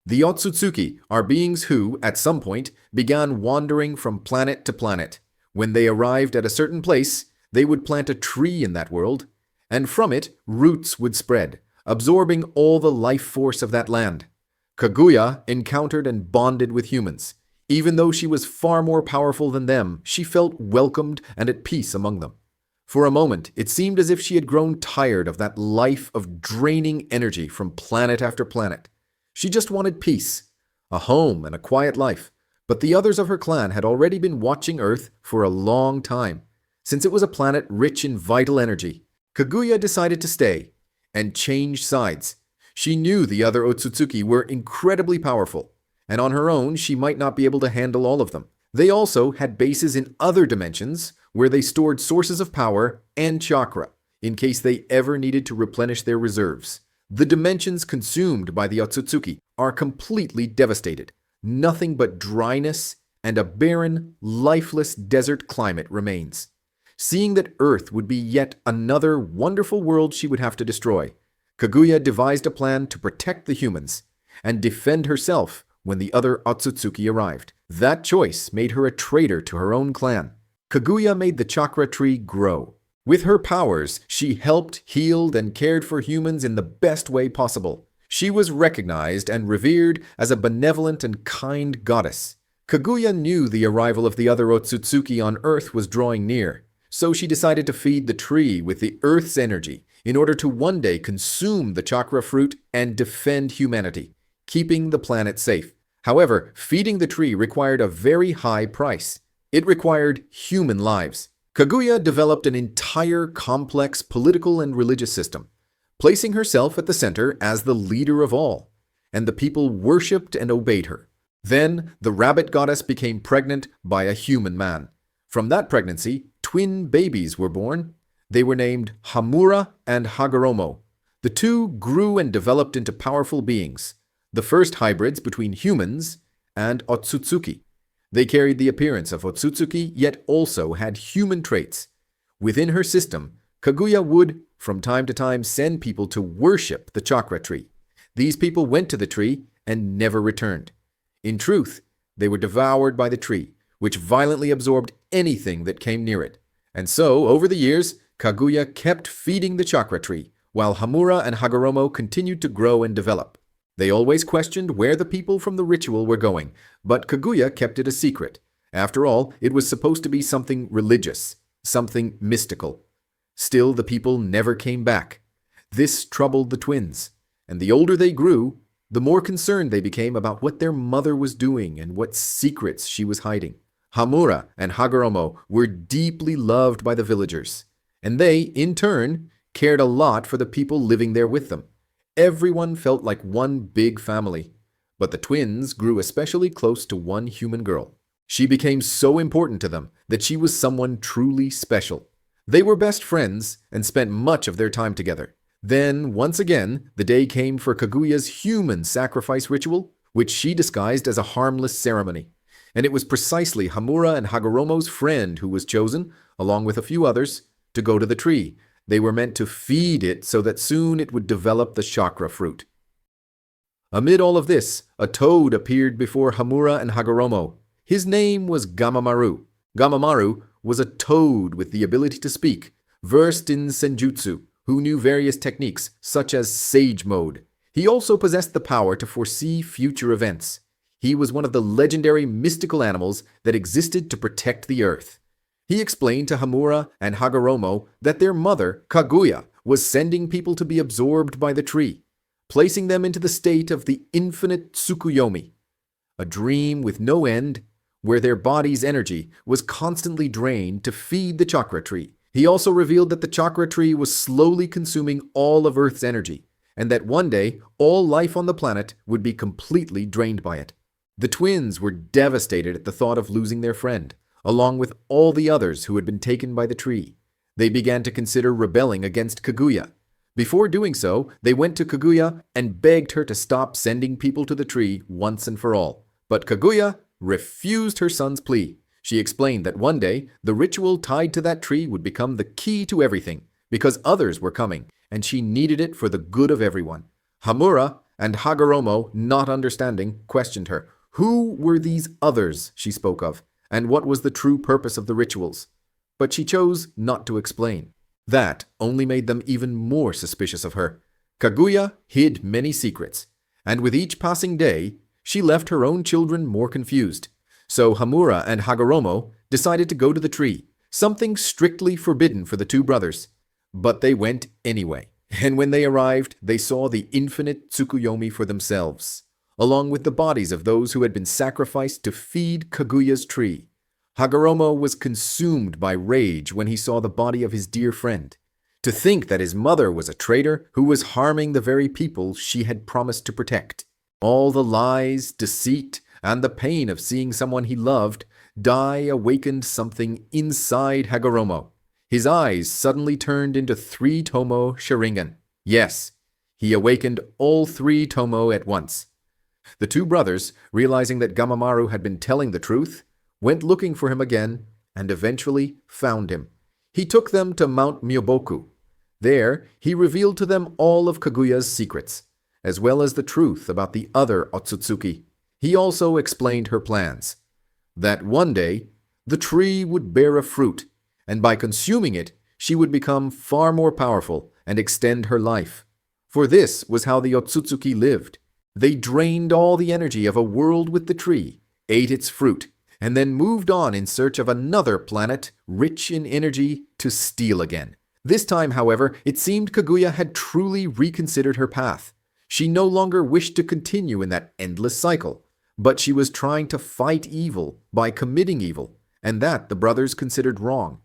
The Otsutsuki are beings who, at some point, began wandering from planet to planet. When they arrived at a certain place, they would plant a tree in that world, and from it, roots would spread, absorbing all the life force of that land. Kaguya encountered and bonded with humans. Even though she was far more powerful than them, she felt welcomed and at peace among them. For a moment, it seemed as if she had grown tired of that life of draining energy from planet after planet. She just wanted peace, a home and a quiet life. But the others of her clan had already been watching Earth for a long time, since it was a planet rich in vital energy. Kaguya decided to stay and change sides. She knew the other Otsutsuki were incredibly powerful, and on her own she might not be able to handle all of them. They also had bases in other dimensions where they stored sources of power and chakra in case they ever needed to replenish their reserves. The dimensions consumed by the Otsutsuki are completely devastated. Nothing but dryness and a barren, lifeless desert climate remains. Seeing that Earth would be yet another wonderful world she would have to destroy, Kaguya devised a plan to protect the humans and defend herself when the other Otsutsuki arrived. That choice made her a traitor to her own clan. Kaguya made the chakra tree grow. With her powers, she helped, healed, and cared for humans in the best way possible. She was recognized and revered as a benevolent and kind goddess. Kaguya knew the arrival of the other Otsutsuki on Earth was drawing near, so she decided to feed the tree with the Earth's energy in order to one day consume the chakra fruit and defend humanity, keeping the planet safe. However, feeding the tree required a very high price. It required human lives. Kaguya developed an entire complex political and religious system, placing herself at the center as the leader of all, and the people worshipped and obeyed her. Then, the rabbit goddess became pregnant by a human man. From that pregnancy, twin babies were born. They were named Hamura and Hagoromo. The two grew and developed into powerful beings, the first hybrids between humans and Otsutsuki. They carried the appearance of Otsutsuki, yet also had human traits. Within her system, Kaguya would, from time to time, send people to worship the chakra tree. These people went to the tree and never returned. In truth, they were devoured by the tree, which violently absorbed anything that came near it. And so, over the years, Kaguya kept feeding the chakra tree, while Hamura and Hagoromo continued to grow and develop. They always questioned where the people from the ritual were going, but Kaguya kept it a secret. After all, it was supposed to be something religious, something mystical. Still, the people never came back. This troubled the twins, and the older they grew, the more concerned they became about what their mother was doing and what secrets she was hiding. Hamura and Hagoromo were deeply loved by the villagers, and they, in turn, cared a lot for the people living there with them. Everyone felt like one big family, but the twins grew especially close to one human girl. She became so important to them that she was someone truly special. They were best friends and spent much of their time together. Then, once again, the day came for Kaguya's human sacrifice ritual, which she disguised as a harmless ceremony. And it was precisely Hamura and Hagoromo's friend who was chosen, along with a few others, to go to the tree. They were meant to feed it so that soon it would develop the chakra fruit. Amid all of this, a toad appeared before Hamura and Hagoromo. His name was Gamamaru. Gamamaru was a toad with the ability to speak, versed in senjutsu, who knew various techniques, such as Sage Mode. He also possessed the power to foresee future events. He was one of the legendary mystical animals that existed to protect the earth. He explained to Hamura and Hagoromo that their mother, Kaguya, was sending people to be absorbed by the tree, placing them into the state of the infinite Tsukuyomi, a dream with no end, where their body's energy was constantly drained to feed the chakra tree. He also revealed that the chakra tree was slowly consuming all of Earth's energy, and that one day all life on the planet would be completely drained by it. The twins were devastated at the thought of losing their friend, along with all the others who had been taken by the tree. They began to consider rebelling against Kaguya. Before doing so, they went to Kaguya and begged her to stop sending people to the tree once and for all. But Kaguya refused her son's plea. She explained that one day, the ritual tied to that tree would become the key to everything, because others were coming, and she needed it for the good of everyone. Hamura and Hagoromo, not understanding, questioned her. Who were these others she spoke of, and what was the true purpose of the rituals? But she chose not to explain. That only made them even more suspicious of her. Kaguya hid many secrets, and with each passing day, she left her own children more confused. So Hamura and Hagoromo decided to go to the tree, something strictly forbidden for the two brothers. But they went anyway, and when they arrived, they saw the infinite Tsukuyomi for themselves, along with the bodies of those who had been sacrificed to feed Kaguya's tree. Hagoromo was consumed by rage when he saw the body of his dear friend. To think that his mother was a traitor who was harming the very people she had promised to protect. All the lies, deceit, and the pain of seeing someone he loved die awakened something inside Hagoromo. His eyes suddenly turned into 3 Tomo Sharingan. Yes, he awakened all 3 Tomo at once. The two brothers, realizing that Gamamaru had been telling the truth, went looking for him again and eventually found him. He took them to Mount Myoboku. There, he revealed to them all of Kaguya's secrets, as well as the truth about the other Otsutsuki. He also explained her plans. That one day, the tree would bear a fruit, and by consuming it, she would become far more powerful and extend her life. For this was how the Otsutsuki lived. They drained all the energy of a world with the tree, ate its fruit, and then moved on in search of another planet rich in energy to steal again. This time, however, it seemed Kaguya had truly reconsidered her path. She no longer wished to continue in that endless cycle, but she was trying to fight evil by committing evil, and that the brothers considered wrong.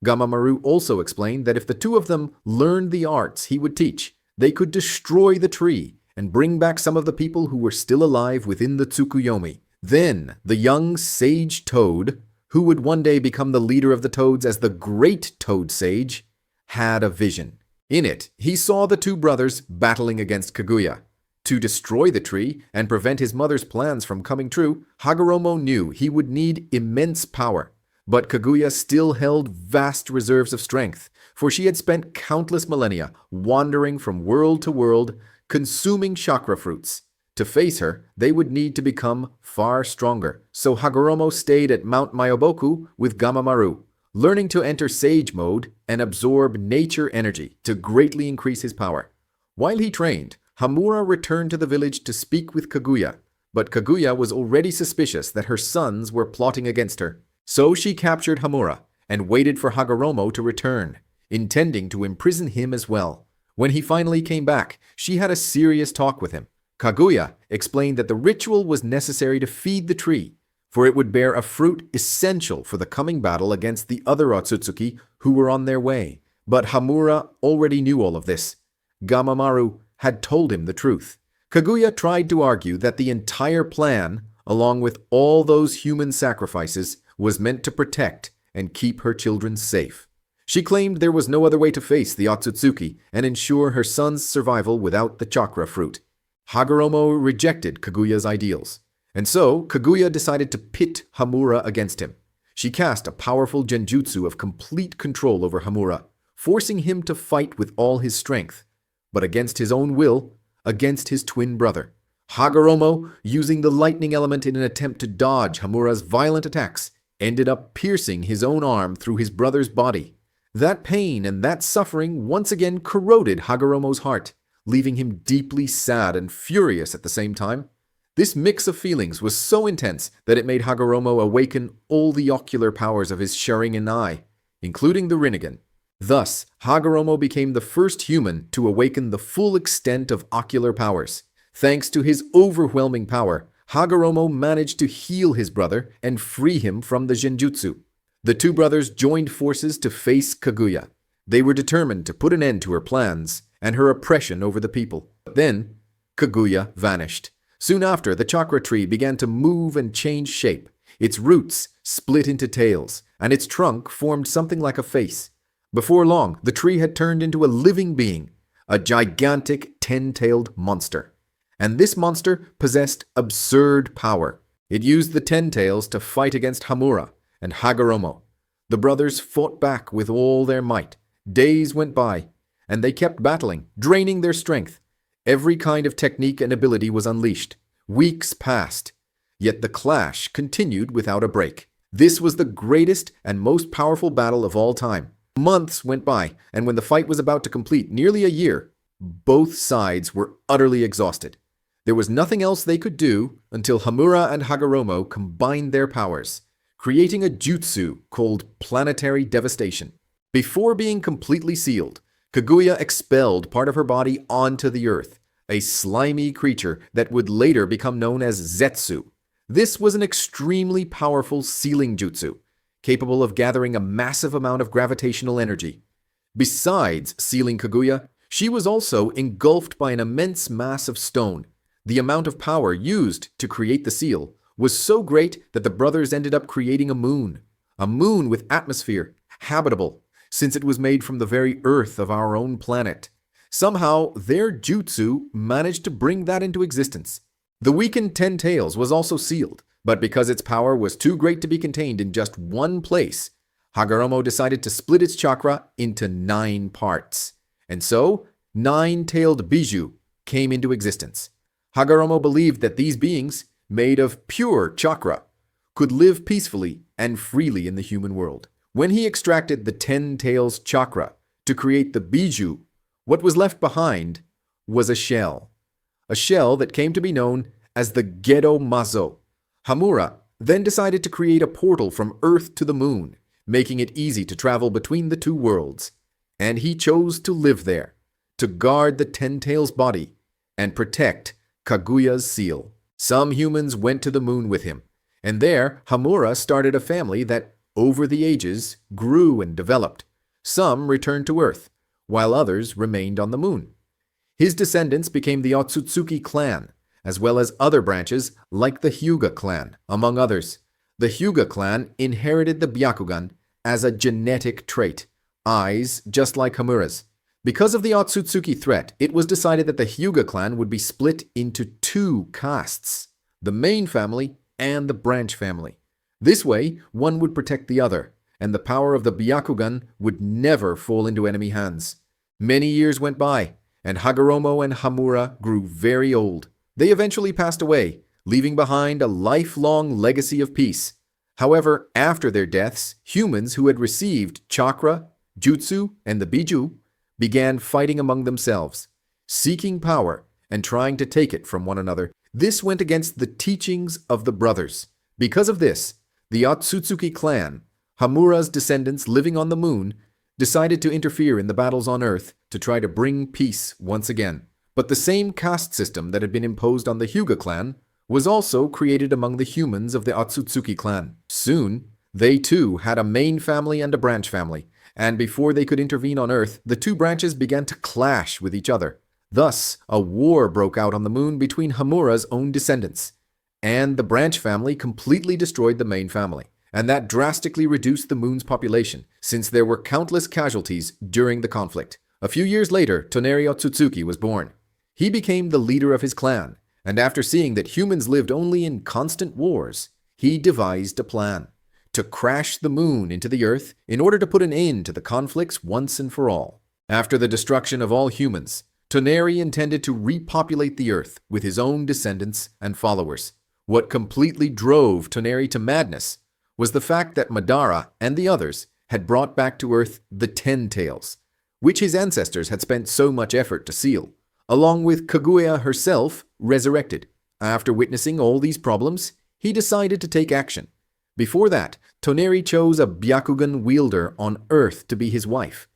Gamamaru also explained that if the two of them learned the arts he would teach, they could destroy the tree and bring back some of the people who were still alive within the Tsukuyomi. Then the young sage toad, who would one day become the leader of the toads as the great toad sage, had a vision. In it, he saw the two brothers battling against Kaguya. To destroy the tree and prevent his mother's plans from coming true, Hagoromo knew he would need immense power. But Kaguya still held vast reserves of strength, for she had spent countless millennia wandering from world to world, consuming chakra fruits. To face her, they would need to become far stronger. So Hagoromo stayed at Mount Myoboku with Gamamaru, learning to enter sage mode and absorb nature energy to greatly increase his power. While he trained, Hamura returned to the village to speak with Kaguya, but Kaguya was already suspicious that her sons were plotting against her. So she captured Hamura and waited for Hagoromo to return, intending to imprison him as well. When he finally came back, she had a serious talk with him. Kaguya explained that the ritual was necessary to feed the tree, for it would bear a fruit essential for the coming battle against the other Otsutsuki who were on their way. But Hamura already knew all of this. Gamamaru had told him the truth. Kaguya tried to argue that the entire plan, along with all those human sacrifices, was meant to protect and keep her children safe. She claimed there was no other way to face the Otsutsuki and ensure her son's survival without the chakra fruit. Hagoromo rejected Kaguya's ideals, and so Kaguya decided to pit Hamura against him. She cast a powerful genjutsu of complete control over Hamura, forcing him to fight with all his strength, but against his own will, against his twin brother. Hagoromo, using the lightning element in an attempt to dodge Hamura's violent attacks, ended up piercing his own arm through his brother's body. That pain and that suffering once again corroded Hagoromo's heart, leaving him deeply sad and furious at the same time. This mix of feelings was so intense that it made Hagoromo awaken all the ocular powers of his Sharingan eye, including the Rinnegan. Thus, Hagoromo became the first human to awaken the full extent of ocular powers. Thanks to his overwhelming power, Hagoromo managed to heal his brother and free him from the genjutsu. The two brothers joined forces to face Kaguya. They were determined to put an end to her plans and her oppression over the people. But then, Kaguya vanished. Soon after, the chakra tree began to move and change shape. Its roots split into tails, and its trunk formed something like a face. Before long, the tree had turned into a living being, a gigantic 10-tailed monster. And this monster possessed absurd power. It used the 10 tails to fight against Hamura and Hagoromo. The brothers fought back with all their might. Days went by, and they kept battling, draining their strength. Every kind of technique and ability was unleashed. Weeks passed, yet the clash continued without a break. This was the greatest and most powerful battle of all time. Months went by, and when the fight was about to complete, nearly a year, both sides were utterly exhausted. There was nothing else they could do until Hamura and Hagoromo combined their powers, creating a jutsu called Planetary Devastation. Before being completely sealed, Kaguya expelled part of her body onto the earth, a slimy creature that would later become known as Zetsu. This was an extremely powerful sealing jutsu, capable of gathering a massive amount of gravitational energy. Besides sealing Kaguya, she was also engulfed by an immense mass of stone. The amount of power used to create the seal was so great that the brothers ended up creating a moon with atmosphere, habitable, since it was made from the very earth of our own planet. Somehow, their jutsu managed to bring that into existence. The weakened Ten Tails was also sealed, but because its power was too great to be contained in just one place, Hagoromo decided to split its chakra into 9 parts. And so, 9-tailed Bijou came into existence. Hagoromo believed that these beings, made of pure chakra, could live peacefully and freely in the human world. When he extracted the 10 Tails chakra to create the Bijou, what was left behind was a shell that came to be known as the Gedo Mazo. Hamura then decided to create a portal from Earth to the moon, making it easy to travel between the two worlds. And he chose to live there, to guard the Ten Tails body and protect Kaguya's seal. Some humans went to the moon with him, and there Hamura started a family that, over the ages, grew and developed. Some returned to Earth, while others remained on the moon. His descendants became the Otsutsuki clan, as well as other branches like the Hyuga clan, among others. The Hyuga clan inherited the Byakugan as a genetic trait, eyes just like Hamura's. Because of the Otsutsuki threat, it was decided that the Hyuga clan would be split into 2 castes, the main family and the branch family. This way, one would protect the other, and the power of the Byakugan would never fall into enemy hands. Many years went by, and Hagoromo and Hamura grew very old. They eventually passed away, leaving behind a lifelong legacy of peace. However, after their deaths, humans who had received chakra, jutsu, and the Bijou began fighting among themselves, seeking power and trying to take it from one another. This went against the teachings of the brothers. Because of this, the Otsutsuki clan, Hamura's descendants living on the moon, decided to interfere in the battles on Earth to try to bring peace once again. But the same caste system that had been imposed on the Hyuga clan was also created among the humans of the Otsutsuki clan. Soon, they too had a main family and a branch family, and before they could intervene on Earth, the 2 branches began to clash with each other. Thus, a war broke out on the moon between Hamura's own descendants, and the branch family completely destroyed the main family. And that drastically reduced the moon's population, since there were countless casualties during the conflict. A few years later, Toneri Otsutsuki was born. He became the leader of his clan, and after seeing that humans lived only in constant wars, he devised a plan to crash the moon into the Earth in order to put an end to the conflicts once and for all. After the destruction of all humans, Toneri intended to repopulate the Earth with his own descendants and followers. What completely drove Toneri to madness was the fact that Madara and the others had brought back to Earth the 10 Tails, which his ancestors had spent so much effort to seal, along with Kaguya herself resurrected. After witnessing all these problems, he decided to take action. Before that, Toneri chose a Byakugan wielder on Earth to be his wife.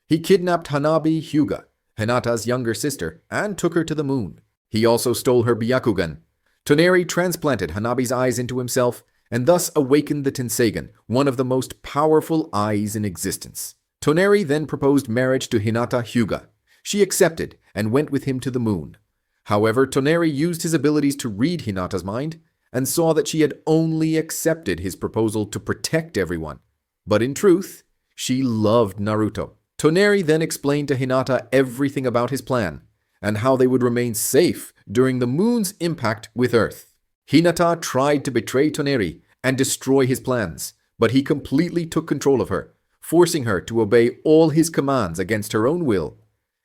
He kidnapped Hanabi Hyuga, Hinata's younger sister, and took her to the moon. He also stole her Byakugan. Toneri transplanted Hanabi's eyes into himself and thus awakened the Tenseigan, one of the most powerful eyes in existence. Toneri then proposed marriage to Hinata Hyuga. She accepted and went with him to the moon. However, Toneri used his abilities to read Hinata's mind and saw that she had only accepted his proposal to protect everyone. But in truth, she loved Naruto. Toneri then explained to Hinata everything about his plan and how they would remain safe during the moon's impact with Earth. Hinata tried to betray Toneri and destroy his plans, but he completely took control of her, forcing her to obey all his commands against her own will,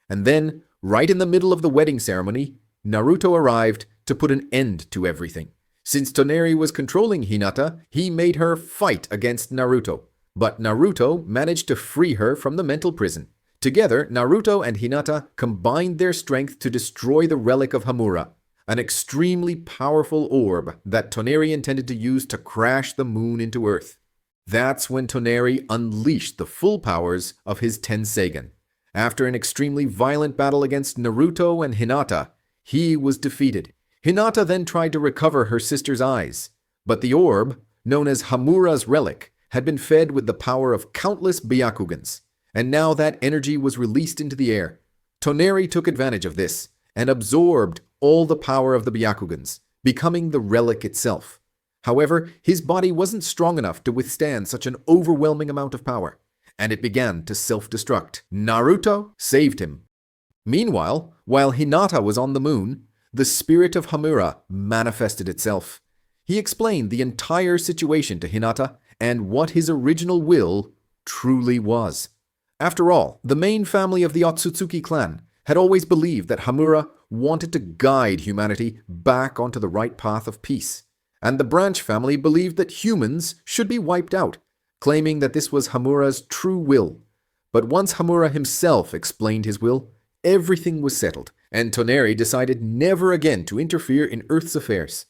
and then Right in the middle of the wedding ceremony, Naruto arrived to put an end to everything. Since Toneri was controlling Hinata, he made her fight against Naruto. But Naruto managed to free her from the mental prison. Together, Naruto and Hinata combined their strength to destroy the relic of Hamura, an extremely powerful orb that Toneri intended to use to crash the moon into Earth. That's when Toneri unleashed the full powers of his Tenseigan. After an extremely violent battle against Naruto and Hinata, he was defeated. Hinata then tried to recover her sister's eyes, but the orb, known as Hamura's relic, had been fed with the power of countless Byakugans, and now that energy was released into the air. Toneri took advantage of this and absorbed all the power of the Byakugans, becoming the relic itself. However, his body wasn't strong enough to withstand such an overwhelming amount of power, and it began to self-destruct. Naruto saved him. Meanwhile, while Hinata was on the moon, the spirit of Hamura manifested itself. He explained the entire situation to Hinata and what his original will truly was. After all, the main family of the Otsutsuki clan had always believed that Hamura wanted to guide humanity back onto the right path of peace, and the branch family believed that humans should be wiped out, claiming that this was Hamura's true will. But once Hamura himself explained his will, everything was settled, and Toneri decided never again to interfere in Earth's affairs.